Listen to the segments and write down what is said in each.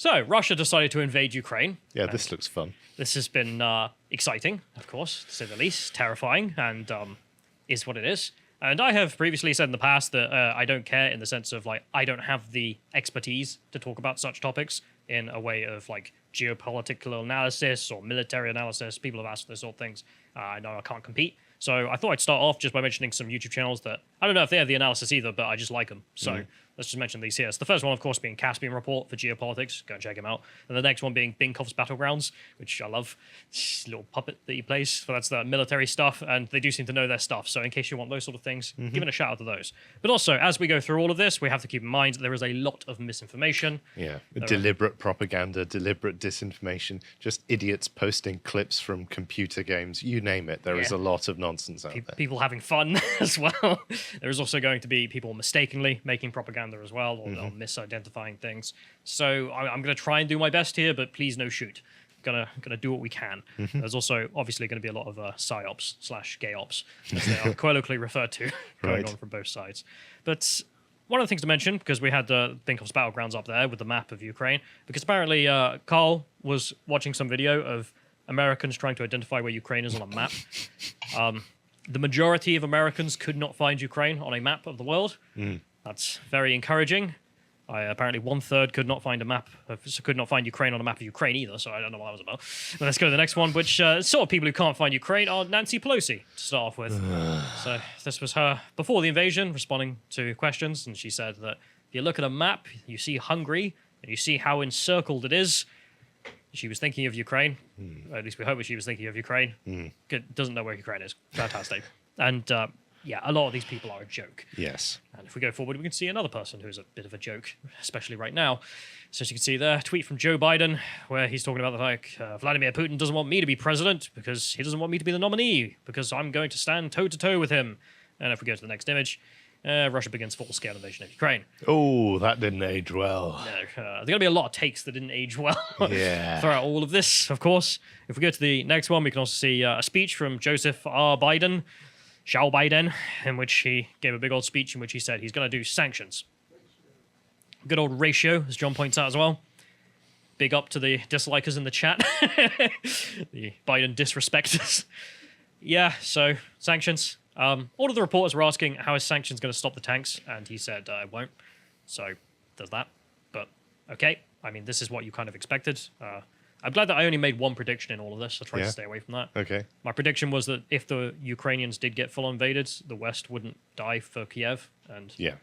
So, Russia decided to invade Ukraine. Yeah, this looks fun. This has been exciting, of course, to say the least, terrifying, and is what it is. And I have previously said in the past that I don't care in the sense of, like, I don't have the expertise to talk about such topics in a way of, like, geopolitical analysis or military analysis. People have asked for those sort of things. I know I can't compete. So I thought I'd start off just by mentioning some YouTube channels that, I don't know if they have the analysis either, but I just like them. So let's just mention these here. So the first one, of course, being Caspian Report for geopolitics. Go and check him out. And the next one being Binkov's Battlegrounds, which I love. It's a little puppet that he plays. So that's the military stuff, and they do seem to know their stuff. So in case you want those sort of things, give it a shout out to those. But also, as we go through all of this, we have to keep in mind that there is a lot of misinformation. Yeah, deliberate propaganda, deliberate disinformation, just idiots posting clips from computer games, you name it. There is a lot of nonsense out there. People having fun as well. There is also going to be people mistakenly making propaganda as well, or misidentifying things. So I'm going to try and do my best here, but please no shoot. Gonna do what we can. There's also obviously going to be a lot of psyops/gay ops, as they are colloquially referred to, going on from both sides. But one of the things to mention, because we had the Binkov's Battlegrounds up there with the map of Ukraine, because apparently Carl was watching some video of Americans trying to identify where Ukraine is on a map. The majority of Americans could not find Ukraine on a map of the world. That's very encouraging. Apparently 1/3 could not find Ukraine on a map of Ukraine either, so I don't know what that was about. But let's go to the next one, which sort of people who can't find Ukraine are Nancy Pelosi, to start off with. So this was her before the invasion, responding to questions, and she said that if you look at a map, you see Hungary, and you see how encircled it is. She was thinking of Ukraine. At least we hope she was thinking of Ukraine. Doesn't know where Ukraine is. Fantastic. And yeah, a lot of these people are a joke. Yes. And if we go forward, we can see another person who's a bit of a joke, especially right now. So as you can see there, a tweet from Joe Biden, where he's talking about the Vladimir Putin doesn't want me to be president because he doesn't want me to be the nominee, because I'm going to stand toe-to-toe with him. And if we go to the next image, Russia begins full-scale invasion of Ukraine. Oh, that didn't age well. No, there are going to be a lot of takes that didn't age well Yeah. throughout all of this, of course. If we go to the next one, we can also see a speech from Joseph R. Biden, Joe Biden, in which he gave a big old speech in which he said he's going to do sanctions. Good old ratio, as John points out as well. Big up to the dislikers in the chat. The Biden disrespecters. Yeah, so sanctions. All of the reporters were asking how is sanctions going to stop the tanks, and he said it won't. So there's that. But okay, I mean, this is what you kind of expected. I'm glad that I only made one prediction in all of this. I tried to stay away from that. Okay. My prediction was that if the Ukrainians did get full invaded, the West wouldn't die for Kiev. And yay.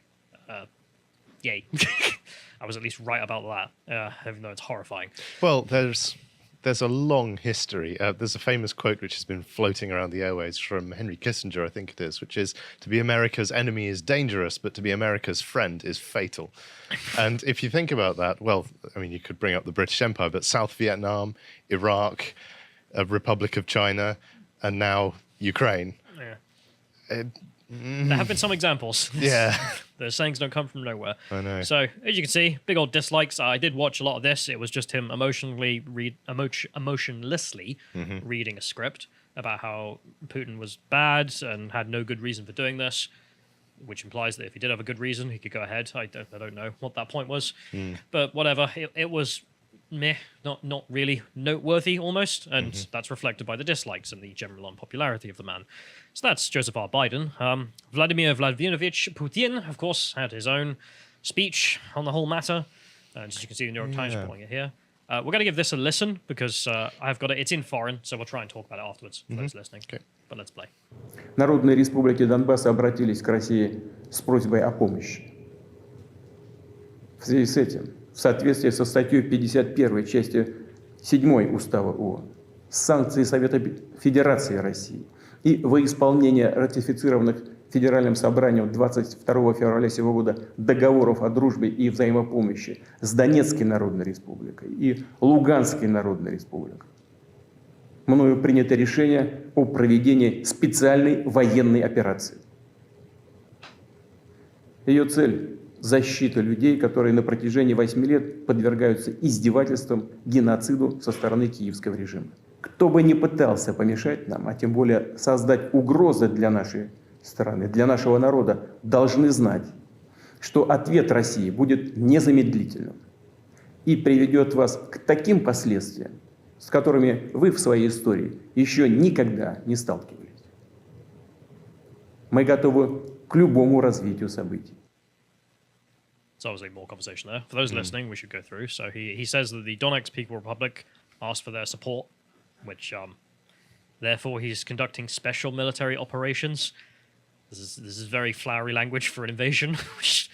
I was at least right about that, even though it's horrifying. Well, there's a long history. There's a famous quote which has been floating around the airways from Henry Kissinger, I think it is, which is, to be America's enemy is dangerous, but to be America's friend is fatal. And if you think about that, well, I mean, you could bring up the British Empire, but South Vietnam, Iraq, a Republic of China, and now Ukraine. Yeah. There have been some examples. Yeah. The sayings don't come from nowhere. I know. So, as you can see, big old dislikes. I did watch a lot of this. It was just him emotionlessly reading a script about how Putin was bad and had no good reason for doing this, which implies that if he did have a good reason, he could go ahead. I don't know what that point was. But whatever. It was meh, not really noteworthy almost, and that's reflected by the dislikes and the general unpopularity of the man. So that's Joseph R. Biden. Vladimir Vladimirovich Putin, of course, had his own speech on the whole matter, and as you can see, the New York Times are pulling it here. We're going to give this a listen because I've got it. It's in foreign, so we'll try and talk about it afterwards for those listening. Okay. But let's play. Народные республики Донбасса обратились к России с просьбой о помощи. В связи с этим, в соответствии со статьей 51 части 7 Устава ООН, санкции Совета Федерации России и во исполнение ратифицированных Федеральным собранием 22 февраля сего года договоров о дружбе и взаимопомощи с Донецкой Народной Республикой и Луганской Народной Республикой, мною принято решение о проведении специальной военной операции. Ее цель – защита людей, которые на протяжении 8 лет подвергаются издевательствам, геноциду со стороны киевского режима. Кто бы ни пытался помешать нам, а тем более создать угрозы для нашей страны, для нашего народа, должны знать, что ответ России будет незамедлительным и приведет вас к таким последствиям, с которыми вы в своей истории еще никогда не сталкивались. Мы готовы к любому развитию событий. It's obviously more conversation there. For those listening, we should go through. So he says that the Donetsk People Republic asked for their support, which therefore he's conducting special military operations. This is very flowery language for an invasion.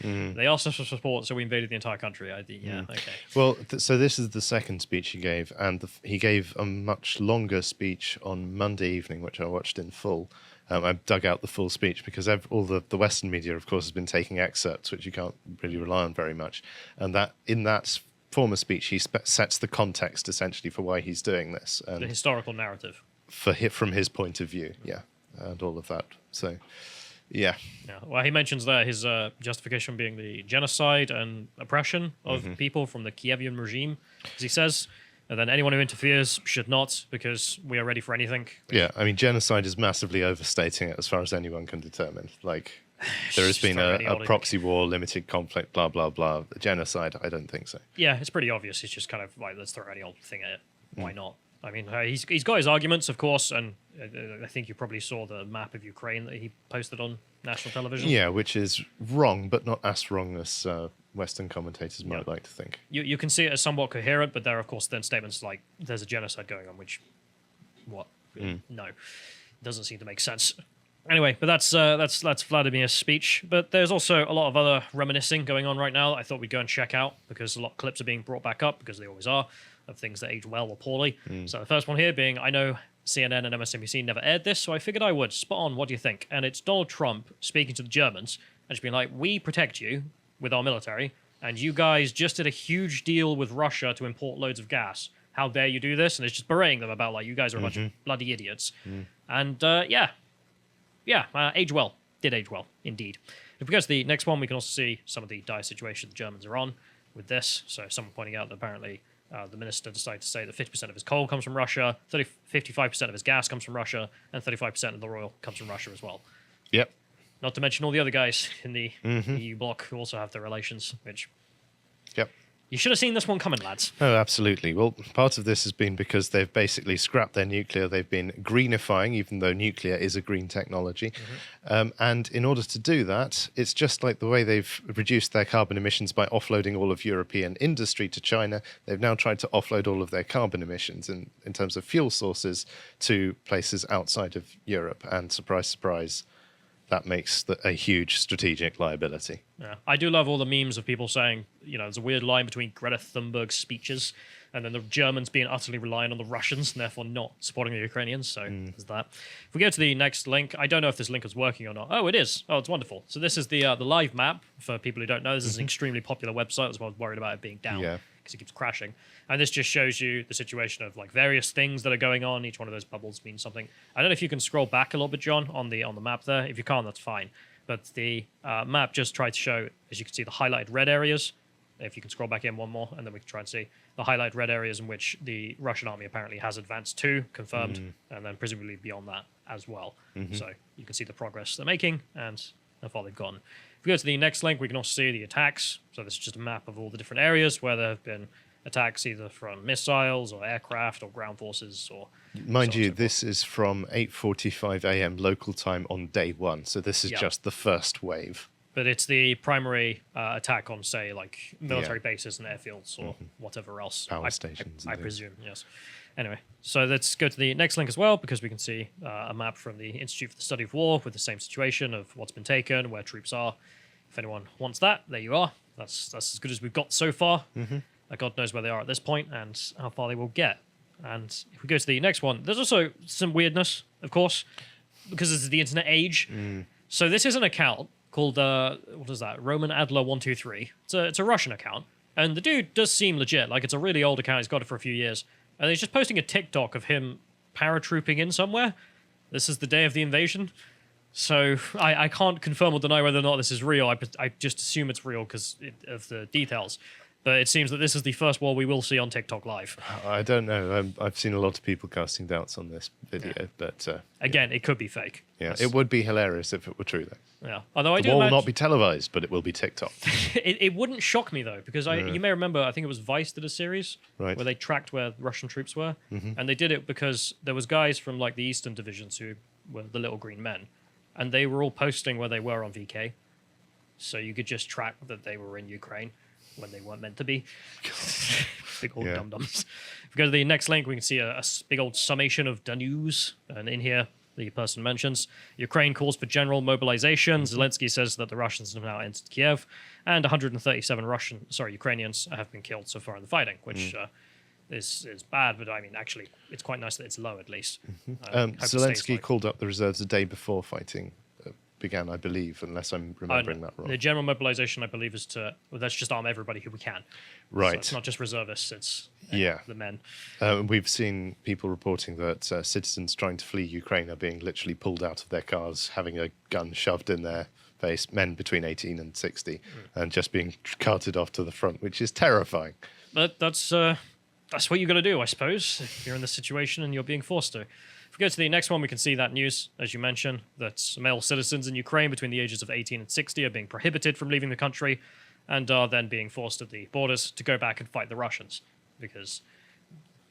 They asked us for support, so we invaded the entire country. Okay. Well, so this is the second speech he gave, and he gave a much longer speech on Monday evening, which I watched in full. I dug out the full speech because all the Western media, of course, has been taking excerpts, which you can't really rely on very much. And that in that former speech, he sets the context essentially for why he's doing this, and The historical narrative. from his point of view, and all of that. So, yeah. Yeah. Well, he mentions there his justification being the genocide and oppression of people from the Kievian regime, as he says. And then anyone who interferes should not, because we are ready for anything. Yeah, I mean, genocide is massively overstating it as far as anyone can determine. Like, there has been a proxy war, limited conflict, blah, blah, blah. Genocide, I don't think so. Yeah, it's pretty obvious. It's just kind of like, let's throw any old thing at it. Why not? I mean, he's got his arguments, of course, and I think you probably saw the map of Ukraine that he posted on national television. Yeah, which is wrong, but not as wrong as Western commentators might like to think. You can see it as somewhat coherent, but there are, of course, then statements like, there's a genocide going on, which, what? No. Doesn't seem to make sense. Anyway, but that's Vladimir's speech. But there's also a lot of other reminiscing going on right now that I thought we'd go and check out, because a lot of clips are being brought back up, because they always are, of things that age well or poorly. So the first one here being, I know CNN and MSNBC never aired this, so I figured I would. Spot on, what do you think? And it's Donald Trump speaking to the Germans and just being like, we protect you with our military, and you guys just did a huge deal with Russia to import loads of gas. How dare you do this? And it's just berating them about, like, you guys are a bunch of bloody idiots. And age well. Did age well, indeed. If we go to the next one, we can also see some of the dire situation the Germans are on with this. So someone pointing out that apparently the minister decided to say that 50% of his coal comes from Russia, 55% of his gas comes from Russia, and 35% of the oil comes from Russia as well. Yep. Not to mention all the other guys in the EU bloc who also have their relations, which... Yep. You should have seen this one coming, lads. Oh, absolutely. Well, part of this has been because they've basically scrapped their nuclear. They've been greenifying, even though nuclear is a green technology. And in order to do that, it's just like the way they've reduced their carbon emissions by offloading all of European industry to China. They've now tried to offload all of their carbon emissions in terms of fuel sources to places outside of Europe. And surprise, surprise, that makes a huge strategic liability. Yeah. I do love all the memes of people saying, there's a weird line between Greta Thunberg's speeches and then the Germans being utterly reliant on the Russians and therefore not supporting the Ukrainians. So there's that. If we go to the next link, I don't know if this link is working or not. Oh, it is. Oh, it's wonderful. So this is the live map for people who don't know. This is an extremely popular website. That's why I was worried about it being down. Yeah. Because it keeps crashing. And this just shows you the situation of like various things that are going on. Each one of those bubbles means something. I don't know if you can scroll back a little bit, John, on the map there. If you can't, that's fine. But the map just tried to show, as you can see, the highlighted red areas. If you can scroll back in one more, and then we can try and see the highlighted red areas in which the Russian army apparently has advanced to, confirmed, and then presumably beyond that as well. So you can see the progress they're making and how far they've gone. If we go to the next link, we can also see the attacks. So this is just a map of all the different areas where there have been attacks either from missiles or aircraft or ground forces or... Mind you, this is from 8:45 a.m. local time on day one, so this is just the first wave. But it's the primary attack on, say, like military bases and airfields or whatever else. Power stations. I presume, yes. Anyway, so let's go to the next link as well, because we can see a map from the Institute for the Study of War with the same situation of what's been taken, where troops are. If anyone wants that, there you are. That's as good as we've got so far. God knows where they are at this point and how far they will get. And if we go to the next one, there's also some weirdness, of course, because this is the internet age. So this is an account called, what is that, Roman Adler 123. It's a Russian account. And the dude does seem legit. Like, it's a really old account. He's got it for a few years. And he's just posting a TikTok of him paratrooping in somewhere. This is the day of the invasion. So I can't confirm or deny whether or not this is real. I just assume it's real because of the details. But it seems that this is the first war we will see on TikTok Live. I don't know. I've seen a lot of people casting doubts on this video, but Again, it could be fake. yeah, it would be hilarious if it were true, though. Yeah. Although I The do war will imagine not be televised, but it will be TikTok. it wouldn't shock me though, because you may remember, I think it was Vice did a series Right. where they tracked where Russian troops were, and they did it because there was guys from like the Eastern divisions who were the Little Green Men, and they were all posting where they were on VK, so you could just track that they were in Ukraine when they weren't meant to be. Big old dum-dums. If we go to the next link, we can see a big old summation of the news, and in here the person mentions Ukraine calls for general mobilization. Zelensky says that the Russians have now entered Kiev, and 137 Ukrainians have been killed so far in the fighting, which is bad, but I mean, actually, it's quite nice that it's low at least. Hope it stays Zelensky low. called up the reserves the day before fighting began, I believe, unless I'm remembering that wrong. The general mobilization, I believe, is let's just arm everybody who we can. Right. So it's not just reservists; it's Yeah. the men. We've seen people reporting that citizens trying to flee Ukraine are being literally pulled out of their cars, having a gun shoved in their face, men between 18 and 60, and just being carted off to the front, which is terrifying. But that's what you got to do, I suppose, if you're in this situation and you're being forced to. If we go to the next one, we can see that news, as you mentioned, that male citizens in Ukraine between the ages of 18 and 60 are being prohibited from leaving the country and are then being forced at the borders to go back and fight the Russians. Because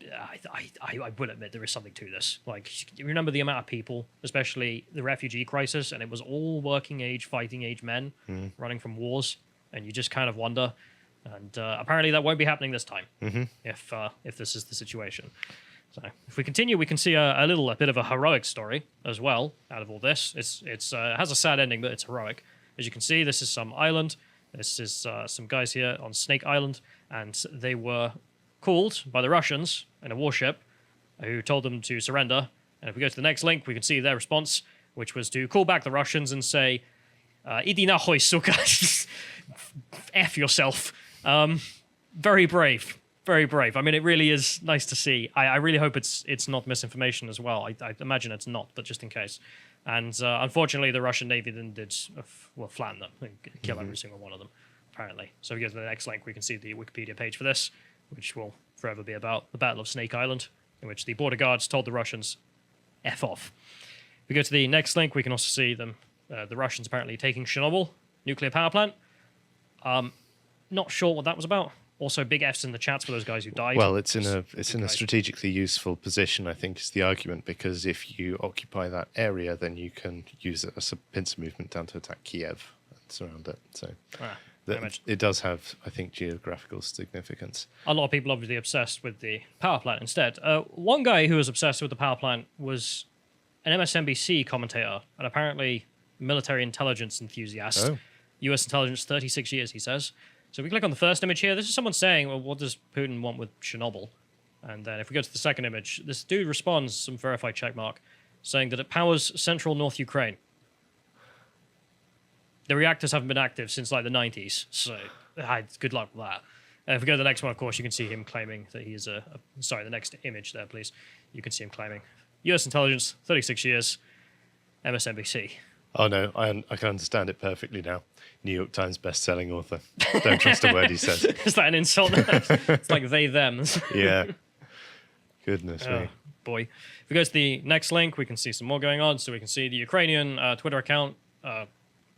I will admit there is something to this. Like, you remember the amount of people, especially the refugee crisis, and it was all working age, fighting age men running from wars, and you just kind of wonder. And apparently that won't be happening this time if this is the situation. So if we continue, we can see a bit of a heroic story as well out of all this. It has a sad ending, but it's heroic. As you can see, this is some island. This is some guys here on Snake Island, and they were called by the Russians in a warship who told them to surrender. And if we go to the next link, we can see their response, which was to call back the Russians and say, "Idi nahoy, suka." F yourself. Very brave. Very brave. I mean, it really is nice to see. I really hope it's not misinformation as well. I imagine it's not, but just in case. And unfortunately, the Russian Navy then did flatten them and kill every single one of them, apparently. So if we go to the next link, we can see the Wikipedia page for this, which will forever be about the Battle of Snake Island, in which the border guards told the Russians, F off. If we go to the next link, we can also see them, the Russians apparently taking Chernobyl nuclear power plant. Not sure what that was about. Also, big Fs in the chats for those guys who died. Well, it's in a strategically useful position, I think, is the argument, because if you occupy that area, then you can use it as a pincer movement down to attack Kiev and surround it. So it does have, I think, geographical significance. A lot of people obviously obsessed with the power plant instead. One guy who was obsessed with the power plant was an MSNBC commentator, and apparently military intelligence enthusiast. Oh. U.S. intelligence, 36 years, he says. So if we click on the first image here, this is someone saying, well, what does Putin want with Chernobyl? And then if we go to the second image, this dude responds, some verified checkmark, saying that it powers central North Ukraine. The reactors haven't been active since like the 90s, so good luck with that. If we go to the next one, of course, you can see him claiming that he is sorry, the next image there, please. You can see him claiming U.S. intelligence, 36 years, MSNBC. Oh, no, I can understand it perfectly now. New York Times best-selling author. Don't trust a word he says. Is that an insult? It's like they, them. Yeah. Goodness me. Boy. If we go to the next link, we can see some more going on. So we can see the Ukrainian Twitter account. Don't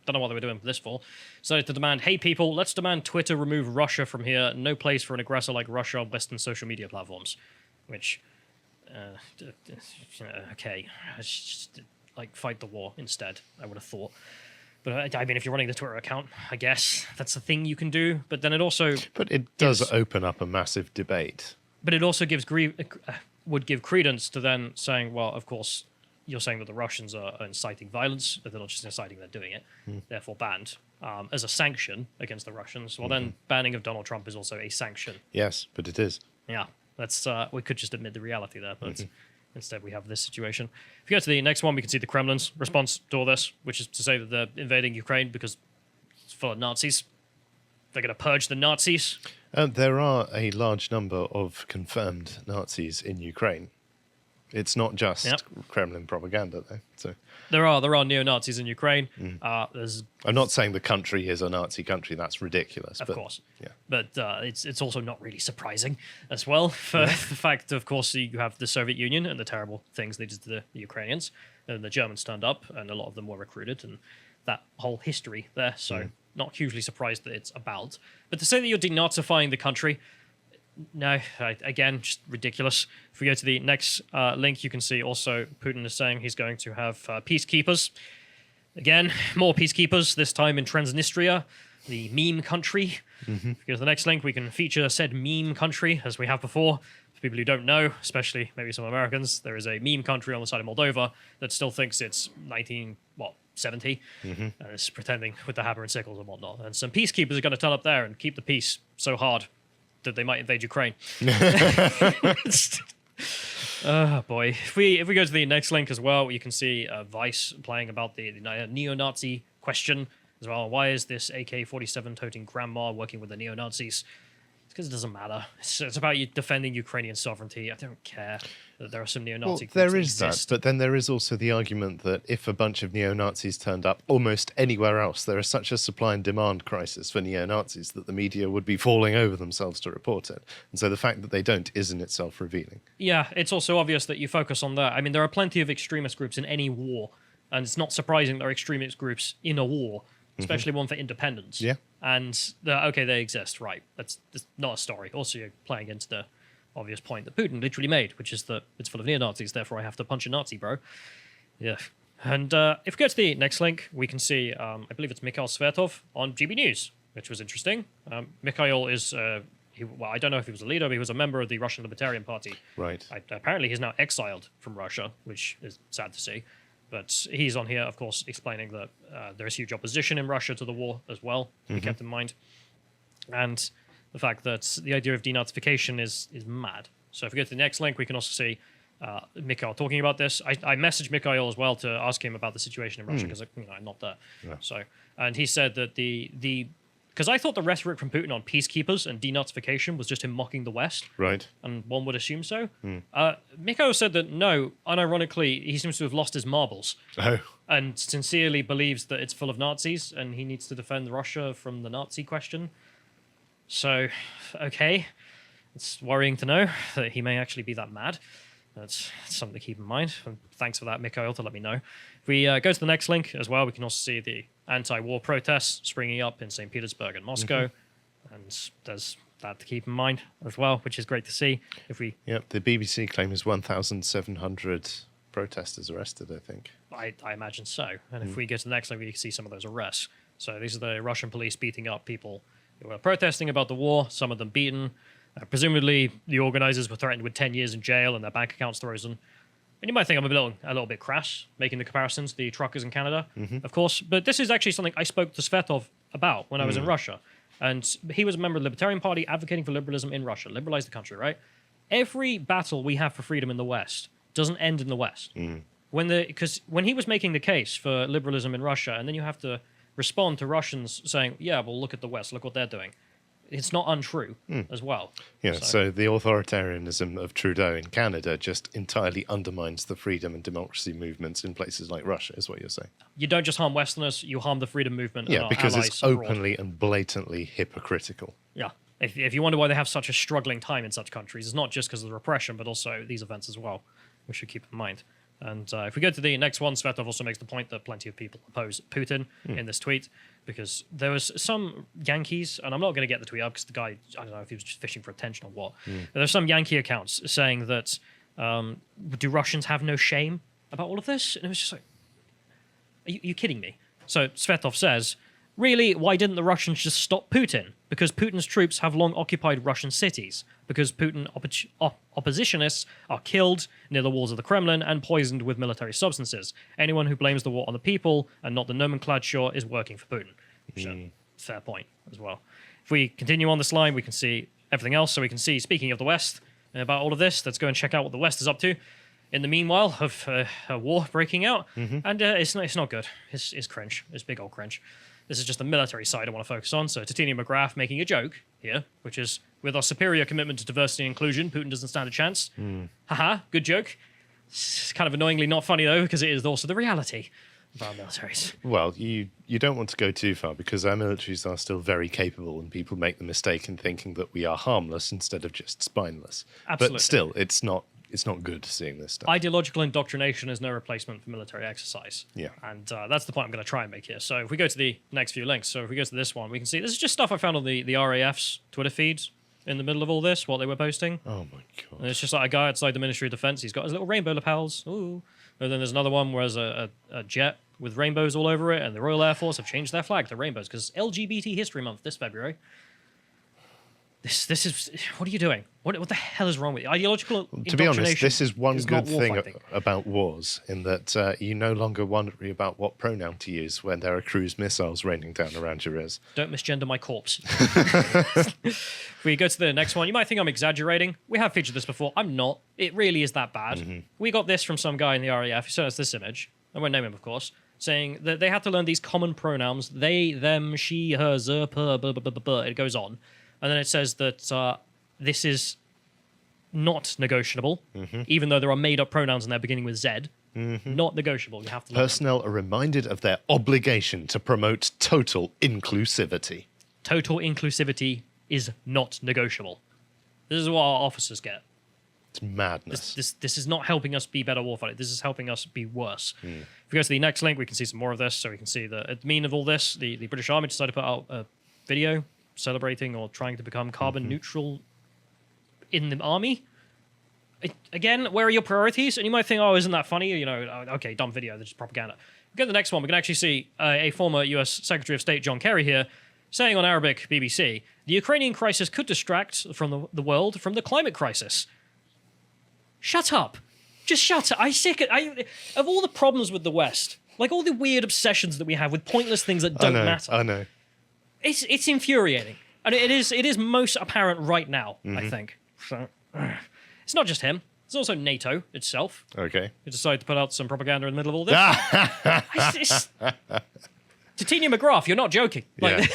know what they were doing this for. So to demand, hey people, let's demand Twitter remove Russia from here. No place for an aggressor like Russia on Western social media platforms. Which, okay. Like, fight the war instead, I would have thought. But I mean, if you're running the Twitter account, I guess that's the thing you can do. But then it also... But it does open up a massive debate. But it also would give credence to then saying, well, of course, you're saying that the Russians are inciting violence, but they're not just inciting, they're doing it, therefore banned. As a sanction against the Russians, well, then banning of Donald Trump is also a sanction. Yes, but it is. Yeah, that's we could just admit the reality there, but... Instead, we have this situation. If you go to the next one, we can see the Kremlin's response to all this, which is to say that they're invading Ukraine because it's full of Nazis. They're going to purge the Nazis. There are a large number of confirmed Nazis in Ukraine. It's not just Yep. Kremlin propaganda, though. So There are neo-Nazis in Ukraine. There's I'm not saying the country is a Nazi country. That's ridiculous. Of but, course. Yeah. But it's also not really surprising as well for the fact, of course, you have the Soviet Union and the terrible things they did to the Ukrainians, and the Germans turned up, and a lot of them were recruited, and that whole history there. So not hugely surprised that it's about. But to say that you're denazifying the country, no, again, just ridiculous. If we go to the next link, you can see also Putin is saying he's going to have peacekeepers. Again, more peacekeepers, this time in Transnistria, the meme country. If we go to the next link, we can feature said meme country, as we have before. For people who don't know, especially maybe some Americans, there is a meme country on the side of Moldova that still thinks it's 1970, and is pretending with the hammer and sickles and whatnot. And some peacekeepers are going to turn up there and keep the peace so hard that they might invade Ukraine. Oh boy! If we go to the next link as well, you can see Vice playing about the neo-Nazi question as well. Why is this AK-47 toting grandma working with the neo-Nazis? It's because it doesn't matter. It's about you defending Ukrainian sovereignty. I don't care that there are some neo-Nazi groups there that is that, exist. but then there is also the argument that if a bunch of neo-Nazis turned up almost anywhere else, there is such a supply and demand crisis for neo-Nazis that the media would be falling over themselves to report it. And so the fact that they don't is in itself revealing. Yeah, it's also obvious that you focus on that. I mean, there are plenty of extremist groups in any war, and it's not surprising there are extremist groups in a war, especially one for independence. Yeah. And okay, they exist, right? That's not a story. Also, you're playing into the obvious point that Putin literally made, which is that it's full of neo-Nazis, therefore I have to punch a Nazi, bro. Yeah. And if we go to the next link, we can see, I believe it's Mikhail Svertov on GB News, which was interesting. Mikhail is, well, I don't know if he was a leader, but he was a member of the Russian Libertarian Party. Right. Apparently, he's now exiled from Russia, which is sad to see. But he's on here, of course, explaining that there is huge opposition in Russia to the war as well, to be kept in mind. And the fact that the idea of denazification is mad. So if we go to the next link, we can also see Mikhail talking about this. I messaged Mikhail as well to ask him about the situation in Russia because I'm not there. Yeah. So, and he said that because I thought the rhetoric from Putin on peacekeepers and denazification was just him mocking the West. Right. And one would assume so. Mikhail said that no, unironically, he seems to have lost his marbles Oh. and sincerely believes that it's full of Nazis and he needs to defend Russia from the Nazi question. So, okay, it's worrying to know that he may actually be that mad. That's something to keep in mind. And thanks for that, Mikhail, to let me know. If we go to the next link as well, we can also see the anti-war protests springing up in St. Petersburg and Moscow. And there's that to keep in mind as well, which is great to see. If we, Yep, the BBC claim is 1,700 protesters arrested, I think. I imagine so. And if we go to the next link, we can see some of those arrests. So these are the Russian police beating up people who were protesting about the war, some of them beaten. Presumably, the organizers were threatened with 10 years in jail and their bank accounts frozen. And you might think I'm a little bit crass making the comparisons to the truckers in Canada, of course. But this is actually something I spoke to Svetov about when I was in Russia. And he was a member of the Libertarian Party advocating for liberalism in Russia. Liberalize the country, right? Every battle we have for freedom in the West doesn't end in the West. Because when he was making the case for liberalism in Russia, and then you have to respond to Russians saying, yeah, well, look at the West, look what they're doing. It's not untrue as well. Yeah, so the authoritarianism of Trudeau in Canada just entirely undermines the freedom and democracy movements in places like Russia, is what you're saying. You don't just harm Westerners, you harm the freedom movement and Yeah, our because allies it's abroad. openly and blatantly hypocritical. Yeah. If you wonder why they have such a struggling time in such countries, it's not just because of the repression, but also these events as well, we should keep in mind. And if we go to the next one, Svetov also makes the point that plenty of people oppose Putin in this tweet because there was some Yankees, and I'm not going to get the tweet up because the guy, I don't know if he was just fishing for attention or what. But there's some Yankee accounts saying that do Russians have no shame about all of this? And it was just like, are you kidding me? So Svetov says, really, why didn't the Russians just stop Putin? Because Putin's troops have long occupied Russian cities. Because Putin oppositionists are killed near the walls of the Kremlin and poisoned with military substances. Anyone who blames the war on the people and not the nomenclature is working for Putin. Which is a fair point as well. If we continue on this line, we can see everything else. So we can see, speaking of the West, about all of this, let's go and check out what the West is up to. In the meanwhile of a war breaking out, and it's not good. It's cringe. It's big old cringe. This is just the military side I want to focus on. So Tatiana McGrath making a joke here, which is, with our superior commitment to diversity and inclusion, Putin doesn't stand a chance. Haha, good joke. It's kind of annoyingly not funny, though, because it is also the reality of our militaries. Well, you don't want to go too far because our militaries are still very capable, and people make the mistake in thinking that we are harmless instead of just spineless. Absolutely. But still, it's not good seeing this stuff. Ideological indoctrination is no replacement for military exercise. Yeah. And that's the point I'm going to try and make here. So if we go to the next few links, so if we go to this one, we can see this is just stuff I found on the RAF's Twitter feeds in the middle of all this, what they were posting. Oh my god! And it's just like a guy outside the Ministry of Defense. He's got his little rainbow lapels. Ooh. And then there's another one where there's a jet with rainbows all over it, and the Royal Air Force have changed their flag to rainbows because LGBT History Month this February. This is, what are you doing? What the hell is wrong with you? Ideological indoctrination. To be honest, this is one is good not war thing fighting. about wars, in that you no longer worry about what pronoun to use when there are cruise missiles raining down around your ears. Don't misgender my corpse. If we go to the next one, you might think I'm exaggerating. We have featured this before. I'm not. It really is that bad. Mm-hmm. We got this from some guy in the RAF who sent us this image. I won't name him, of course, saying that they have to learn these common pronouns. They, them, she, her, her, blah, blah, blah, blah, blah. It goes on. And then it says that this is not negotiable, even though there are made-up pronouns in there beginning with Z. Not negotiable. You have to learn them. Personnel are reminded of their obligation to promote total inclusivity. Total inclusivity is not negotiable. This is what our officers get. It's madness. This is not helping us be better warfighters. This is helping us be worse. If we go to the next link, we can see some more of this. So we can see that at the mean of all this, the British Army decided to put out a video celebrating or trying to become carbon neutral in the army. Again, where are your priorities? And you might think, oh, isn't that funny? You know, okay, dumb video, that's just propaganda. We go to the next one, we can actually see a former US Secretary of State, John Kerry here, saying on Arabic BBC, the Ukrainian crisis could distract from the world from the climate crisis. Shut up. Just shut up. Of all the problems with the West, like all the weird obsessions that we have with pointless things that don't matter. I know. It's infuriating, and it is most apparent right now. I think so. It's not just him; it's also NATO itself. Okay. Who decided to put out some propaganda in the middle of all this. Titania McGrath, you're not joking. Like, Yeah.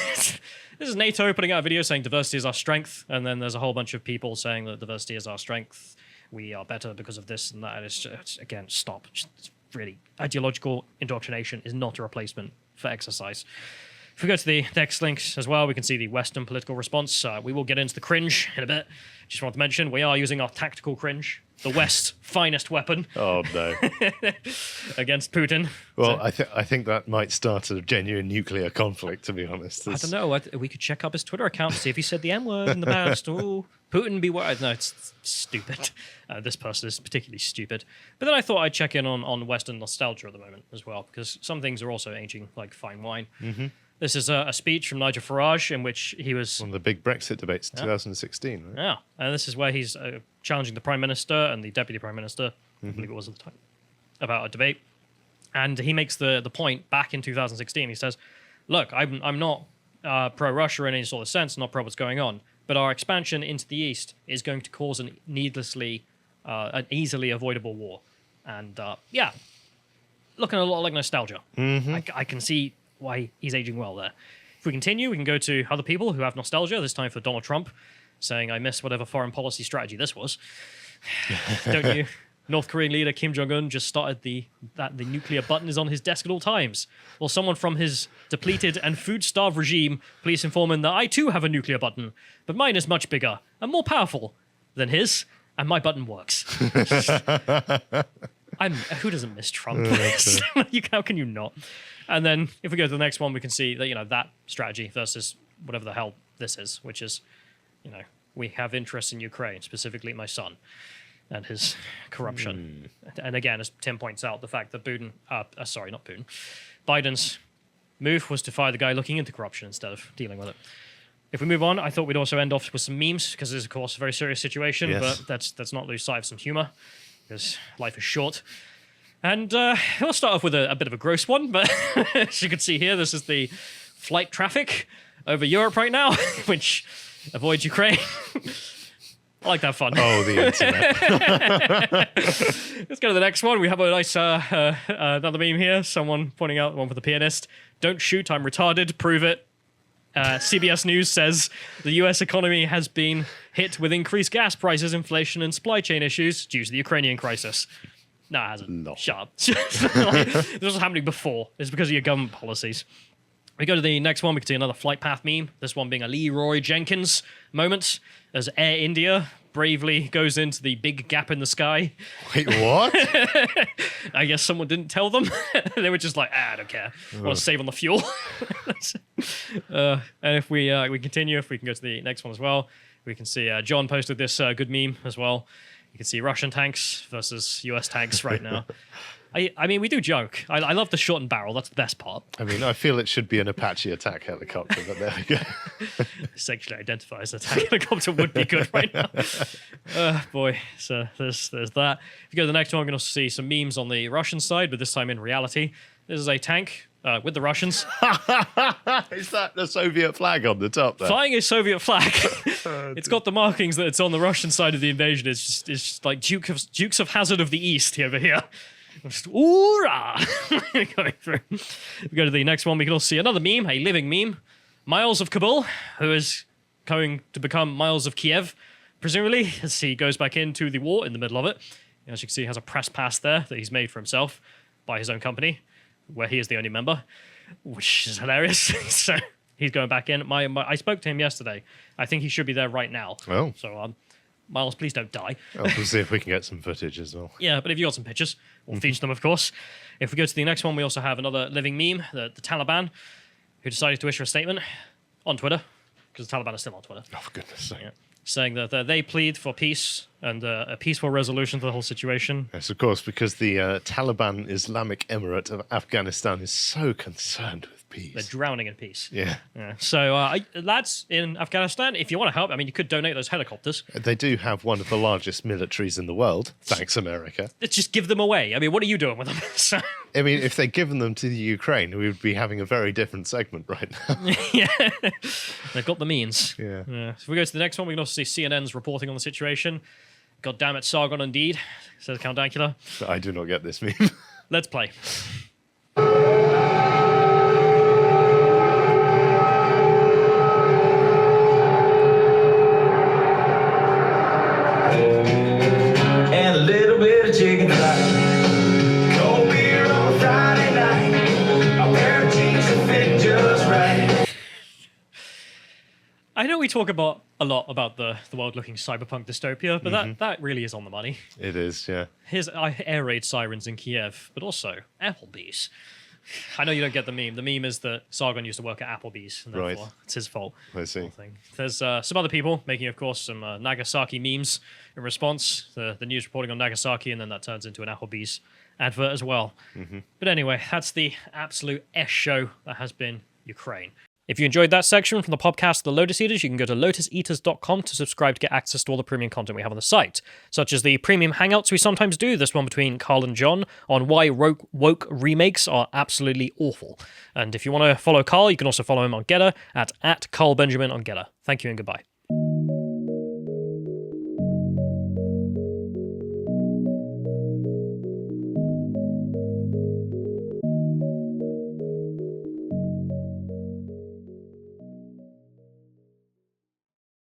this is NATO putting out a video saying diversity is our strength, and then there's a whole bunch of people saying that diversity is our strength. We are better because of this and that. And it's just, again, stop. It's really, ideological indoctrination is not a replacement for exercise. If we go to the next link as well, we can see the Western political response. We will get into the cringe in a bit. Just want to mention, we are using our tactical cringe, the West's finest weapon, Oh no. against Putin. Well, I think that might start a genuine nuclear conflict. To be honest, I don't know. We could check up his Twitter account to see if he said the N-word in the past. Ooh, Putin be worried. No, it's stupid. This person is particularly stupid. But then I thought I'd check in on Western nostalgia at the moment as well, because some things are also aging like fine wine. This is a speech from Nigel Farage in which he was... one of the big Brexit debates in 2016. Right? Yeah, and this is where he's challenging the Prime Minister and the Deputy Prime Minister, I believe it was at the time, about a debate. And he makes the point back in 2016. He says, look, I'm not pro-Russia in any sort of sense, not pro what's going on, but our expansion into the East is going to cause an easily avoidable war. And yeah, looking a lot like nostalgia. I can see why he's aging well there. If we continue, we can go to other people who have nostalgia, this time for Donald Trump, saying, I miss whatever foreign policy strategy this was. Don't you? North Korean leader Kim Jong-un just started the nuclear button is on his desk at all times. Will someone from his depleted and food-starved regime please inform him that I too have a nuclear button, but mine is much bigger and more powerful than his, and my button works. Who doesn't miss Trump? How can you not? And then if we go to the next one, we can see that, that strategy versus whatever the hell this is, which is, we have interests in Ukraine, specifically my son and his corruption. And again, as Tim points out, the fact that Biden's move was to fire the guy looking into corruption instead of dealing with it. If we move on, I thought we'd also end off with some memes, because it is, of course, a very serious situation, Yes. but let's not lose sight of some humor, because life is short. And we'll start off with a bit of a gross one, but as you can see here, this is the flight traffic over Europe right now, which avoids Ukraine. I like that fun. Oh, the internet. Let's go to the next one. We have a nice another meme here. Someone pointing out the one for the pianist. Don't shoot, I'm retarded. Prove it. CBS News says the US economy has been hit with increased gas prices, inflation, and supply chain issues due to the Ukrainian crisis. No, it hasn't. No. Shut up. This was happening before. It's because of your government policies. We go to the next one. We can see another flight path meme. This one being a Leroy Jenkins moment as Air India bravely goes into the big gap in the sky. Wait, what? I guess someone didn't tell them. They were just like, I don't care. I want to save on the fuel. And if we continue, if we can go to the next one as well, we can see John posted this good meme as well. You can see Russian tanks versus US tanks right now. I mean, we do joke. I love the shortened barrel. That's the best part. I mean, I feel it should be an Apache attack helicopter, but there we go. Sexually identifies attack helicopter would be good right now. Boy, so there's that. If you go to the next one, we're going to see some memes on the Russian side, but this time in reality. This is a tank with the Russians. Is that the Soviet flag on the top there? Flying a Soviet flag. It's got the markings that it's on the Russian side of the invasion. It's just like Dukes of Hazzard of the East over here. Just, oorah! Going through. We go to the next one. We can also see another meme, a living meme. Miles of Kabul, who is going to become Miles of Kiev, presumably, as he goes back into the war in the middle of it. As you can see, he has a press pass there that he's made for himself by his own company, where he is the only member, which is hilarious. So he's going back in. I spoke to him yesterday. I think he should be there right now. Oh. So, Miles, please don't die. We'll see if we can get some footage as well. Yeah, but if you got some pictures, we'll feature them, of course. If we go to the next one, we also have another living meme, the Taliban, who decided to issue a statement on Twitter, because the Taliban is still on Twitter. Oh, for goodness sake. Yeah, saying that they plead for peace and a peaceful resolution to the whole situation. Yes, of course, because the Taliban Islamic Emirate of Afghanistan is so concerned with peace. They're drowning in peace. Yeah. So, lads in Afghanistan, if you want to help, I mean, you could donate those helicopters. They do have one of the largest militaries in the world, thanks America. Let's just give them away. I mean, what are you doing with them? So, I mean, if they'd given them to the Ukraine, we would be having a very different segment right now. yeah, they've got the means. Yeah. So if we go to the next one, we can also see CNN's reporting on the situation. God damn it, Sargon indeed, says Count Dankula. I do not get this meme. Let's play. And a little bit of chicken fried. Cold beer on a Friday night. A pair of jeans that fit just right. I know we talk a lot about the world looking cyberpunk dystopia, but that really is on the money. It is, yeah. Here's air raid sirens in Kiev, but also Applebee's. I know you don't get the meme. The meme is that Sargon used to work at Applebee's, and therefore it's his fault. I see. Thing. There's some other people making, of course, some Nagasaki memes in response. The news reporting on Nagasaki, and then that turns into an Applebee's advert as well. But anyway, that's the absolute S show that has been Ukraine. If you enjoyed that section from the podcast of the Lotus Eaters, you can go to lotuseaters.com to subscribe to get access to all the premium content we have on the site, such as the premium hangouts we sometimes do, this one between Carl and John, on why woke remakes are absolutely awful. And if you want to follow Carl, you can also follow him on Getter at Carl Benjamin on Getter. Thank you and goodbye.